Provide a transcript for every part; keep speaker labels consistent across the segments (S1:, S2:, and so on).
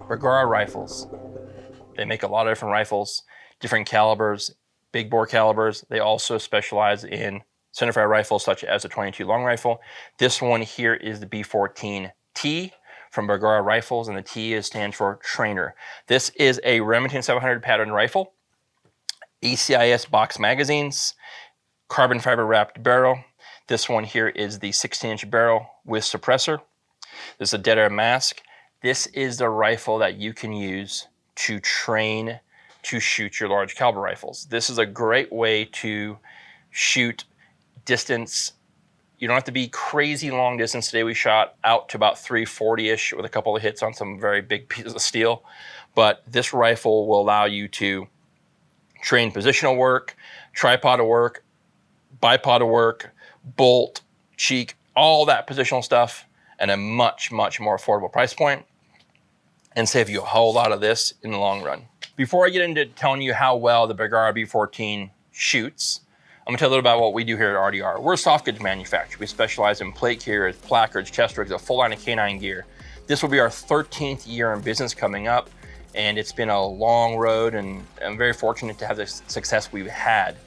S1: Bergara rifles. They make a lot of different rifles, different calibers, big bore calibers. They also specialize in centerfire rifles such as the 22 long rifle. This one here is the B-14T from Bergara Rifles, and the T stands for trainer. This is a Remington 700 pattern rifle, ACIS box magazines, carbon fiber wrapped barrel. This one here is the 16-inch barrel with suppressor. This is a dead air mask. This is the rifle that you can use to train to shoot your large caliber rifles. This is a great way to shoot distance. You don't have to be crazy long distance. Today we shot out to about 340-ish with a couple of hits on some very big pieces of steel. But this rifle will allow you to train positional work, tripod work, bipod work, bolt, cheek, all that positional stuff at a much, much more affordable price point, and save you a whole lot of this in the long run. Before I get into telling you how well the Bergara B-14 shoots, I'm gonna tell you a little about what we do here at RDR. We're a soft goods manufacturer. We specialize in plate carriers, placards, chest rigs, a full line of canine gear. This will be our 13th year in business coming up, and it's been a long road, and I'm very fortunate to have the success we've had.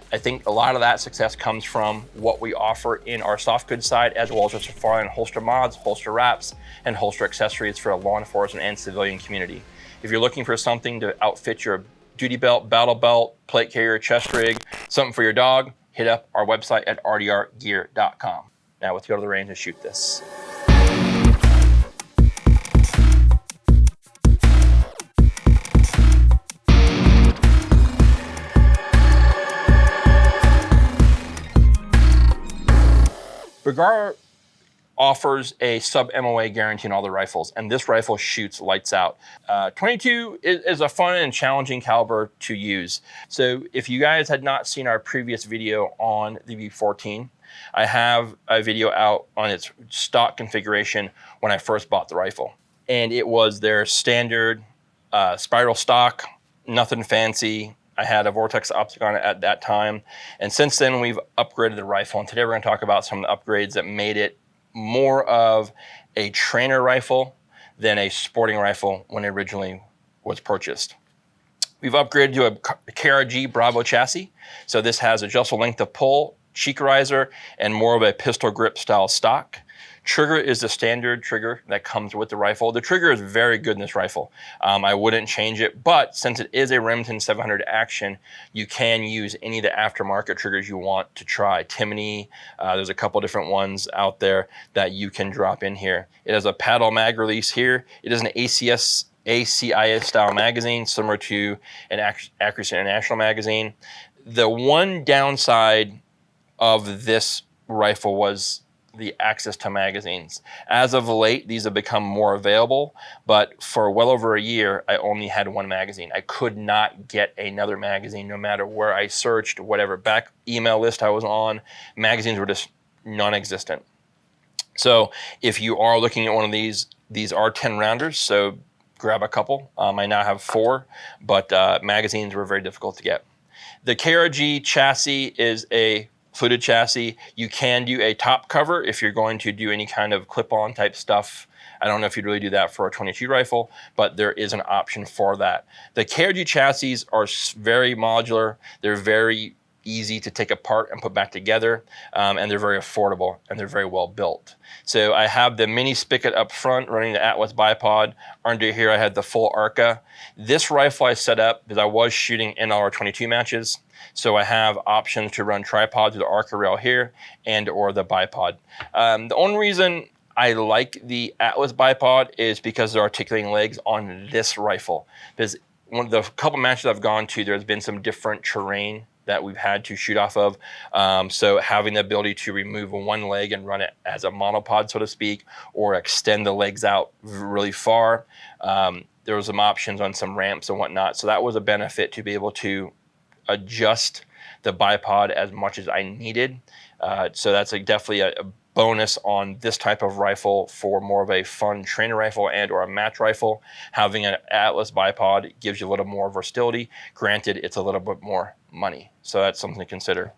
S1: I think a lot of that success comes from what we offer in our soft goods side, as well as our Safari and holster mods, holster wraps, and holster accessories for a law enforcement and civilian community. If you're looking for something to outfit your duty belt, battle belt, plate carrier, chest rig, something for your dog, hit up our website at rdrgear.com. Now let's go to the range and shoot this. Bergara offers a sub-MOA guarantee on all the rifles, and this rifle shoots lights out. 22 is a fun and challenging caliber to use. So if you guys had not seen our previous video on the B-14, I have a video out on its stock configuration when I first bought the rifle. And it was their standard spiral stock, nothing fancy. I had a Vortex optic on it at that time. And since then, we've upgraded the rifle. And today we're gonna talk about some of the upgrades that made it more of a trainer rifle than a sporting rifle when it originally was purchased. We've upgraded to a KRG Bravo chassis. So this has adjustable length of pull, cheek riser, and more of a pistol grip style stock. Trigger is the standard trigger that comes with the rifle. The trigger is very good in this rifle. I wouldn't change it, but since it is a Remington 700 action, you can use any of the aftermarket triggers you want to try. Timony, there's a couple different ones out there that you can drop in here. It has a paddle mag release here. It is an ACIS style magazine, similar to an Accuracy International magazine. The one downside of this rifle was the access to magazines. As of late, these have become more available, but for well over a year, I only had one magazine. I could not get another magazine no matter where I searched, whatever back email list I was on, magazines were just non-existent. So if you are looking at one of these are 10 rounders, so grab a couple. I now have 4, but magazines were very difficult to get. The KRG chassis is a fluted chassis. You can do a top cover if you're going to do any kind of clip-on type stuff. I don't know if you'd really do that for a 22 rifle, but there is an option for that. The KRG chassis are very modular. They're very easy to take apart and put back together, and they're very affordable, and they're very well built. So I have the mini spigot up front running the Atlas bipod. Under here I had the full ARCA. This rifle I set up because I was shooting NR22 matches, so I have options to run tripods with the ARCA rail here and or the bipod. The only reason I like the Atlas bipod is because of the articulating legs on this rifle. Because one of the couple matches I've gone to, there's been some different terrain that we've had to shoot off of. So having the ability to remove one leg and run it as a monopod, so to speak, or extend the legs out really far. There was some options on some ramps and whatnot. So that was a benefit to be able to adjust the bipod as much as I needed. So that's definitely a bonus on this type of rifle for more of a fun trainer rifle and or a match rifle. Having an Atlas bipod gives you a little more versatility. Granted, it's a little bit more money. So that's something to consider.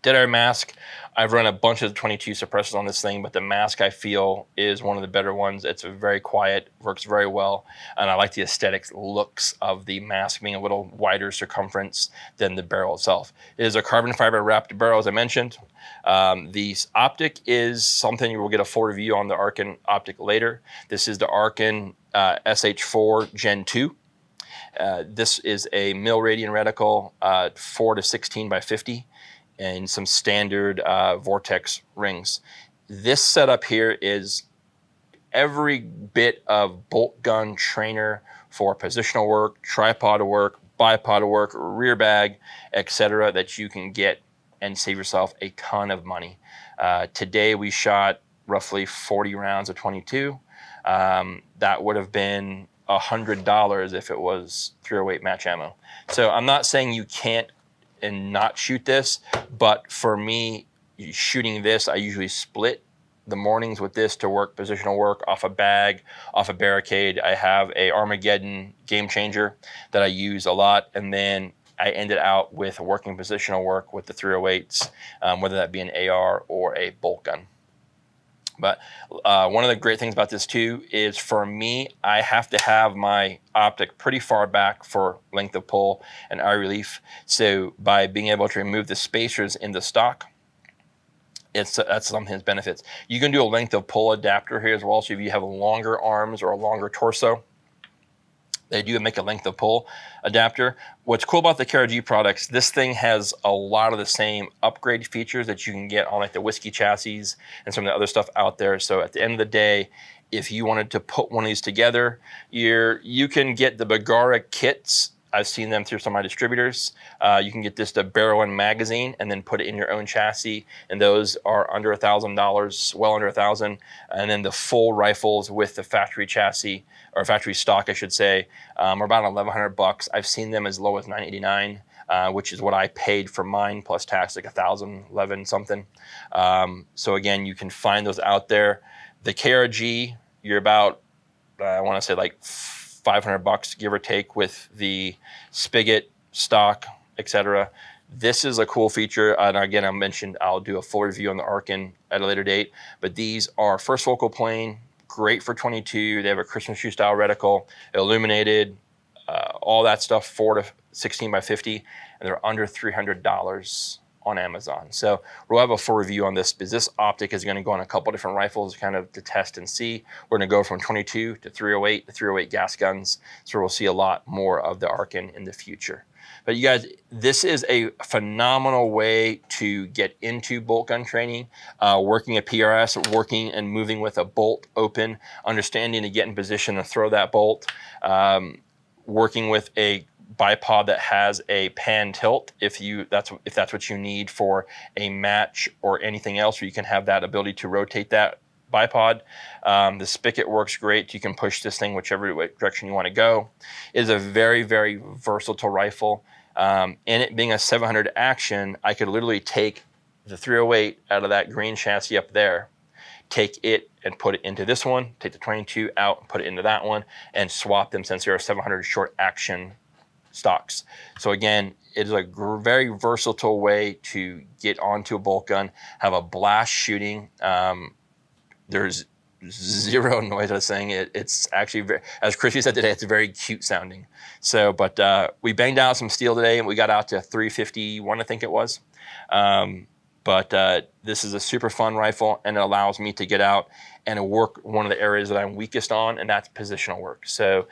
S1: Dead air mask, I've run a bunch of 22 suppressors on this thing, but the mask I feel is one of the better ones. It's very quiet, works very well, and I like the aesthetic looks of the mask being a little wider circumference than the barrel itself. It is a carbon fiber wrapped barrel, as I mentioned. The optic is something you will get a full review on the Arken optic later. This is the Arken SH4 Gen 2. This is a mil radian reticle, 4 to 16 by 50. And some standard vortex rings. This setup here is every bit of bolt gun trainer for positional work, tripod work, bipod work, rear bag, etc. that you can get and save yourself a ton of money. Today we shot roughly 40 rounds of 22. That would have been $100 if it was 308 match ammo. So I'm not saying you can't and not shoot this, but for me, shooting this, I usually split the mornings with this to work positional work off a bag, off a barricade. I have a Armageddon Game Changer that I use a lot, and then I ended out with working positional work with the 308s, whether that be an AR or a bolt gun. But one of the great things about this too is, for me, I have to have my optic pretty far back for length of pull and eye relief. So by being able to remove the spacers in the stock, that's something that benefits. You can do a length of pull adapter here as well. So if you have longer arms or a longer torso, they do make a length of pull adapter. What's cool about the KRG products, this thing has a lot of the same upgrade features that you can get on like the Whiskey chassis and some of the other stuff out there. So at the end of the day, if you wanted to put one of these together, you can get the Bergara kits. I've seen them through some of my distributors. You can get this, the barrel and magazine, and then put it in your own chassis. And those are under $1,000, well under $1,000. And then the full rifles with the factory chassis, or factory stock, I should say, are about $1,100. I've seen them as low as $989, which is what I paid for mine plus tax, like $1,011 something. So again, you can find those out there. The KRG, you're about, I want to say like $500, give or take, with the spigot, stock, etc. This is a cool feature, and again, I mentioned I'll do a full review on the Arken at a later date, but these are first focal plane, great for 22. They have a Christmas tree style reticle, illuminated, all that stuff, 4 to 16 by 50, and they're under $300 on Amazon. So we'll have a full review on this, because this optic is going to go on a couple different rifles kind of to test and see. We're going to go from 22 to 308 to 308 gas guns. So we'll see a lot more of the Arken in the future. But you guys, this is a phenomenal way to get into bolt gun training, working at PRS, working and moving with a bolt open, understanding to get in position to throw that bolt, working with a bipod that has a pan tilt if that's what you need for a match or anything else, where you can have that ability to rotate that bipod. The spigot works great. You can push this thing whichever direction you want to go. It is a very, very versatile rifle. And it being a 700 action, I could literally take the 308 out of that green chassis up there, take it and put it into this one, take the 22 out and put it into that one, and swap them, since they're 700 short action stocks. So again, it is a very versatile way to get onto a bolt gun, have a blast shooting. There's zero noise. I was saying it's actually very, as Chrissy said today, it's very cute sounding. So, but we banged out some steel today, and we got out to 351, I think it was. But this is a super fun rifle, and it allows me to get out and work one of the areas that I'm weakest on, and that's positional work. So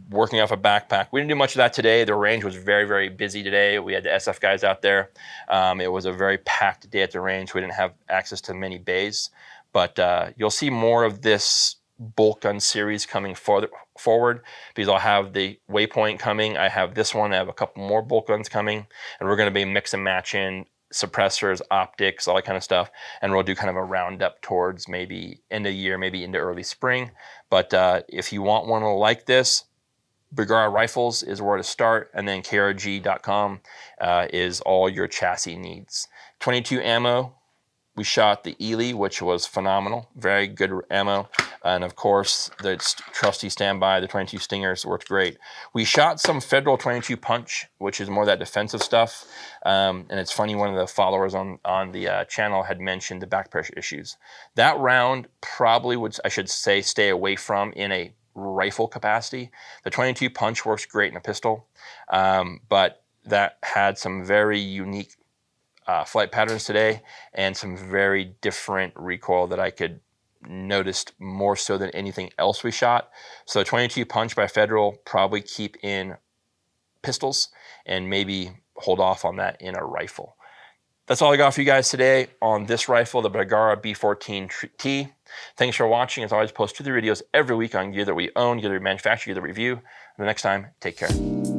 S1: working off a backpack. We didn't do much of that today. The range was very, very busy today. We had the SF guys out there. It was a very packed day at the range. We didn't have access to many bays. But you'll see more of this bolt gun series coming forward, because I'll have the Waypoint coming. I have this one. I have a couple more bolt guns coming, and we're going to be mix and matching suppressors, optics, all that kind of stuff. And we'll do kind of a roundup towards maybe end of year, maybe into early spring. But if you want one like this, Bergara Rifles is where to start, and then krg.com is all your chassis needs. 22 ammo. We shot the Ely, which was phenomenal, very good ammo. And of course, the trusty standby, the 22 Stingers worked great. We shot some Federal 22 Punch, which is more that defensive stuff. And it's funny, one of the followers on the channel had mentioned the back pressure issues. That round probably would, I should say, stay away from in a rifle capacity. The 22 Punch works great in a pistol, but that had some very unique flight patterns today and some very different recoil that I could noticed more so than anything else we shot. So 22 Punch by Federal, probably keep in pistols and maybe hold off on that in a rifle. That's all I got for you guys today on this rifle, the Bergara B-14T. Thanks for watching. As always, post 2 videos every week on gear that we own, gear that we manufacture, gear that we review. Until next time, take care.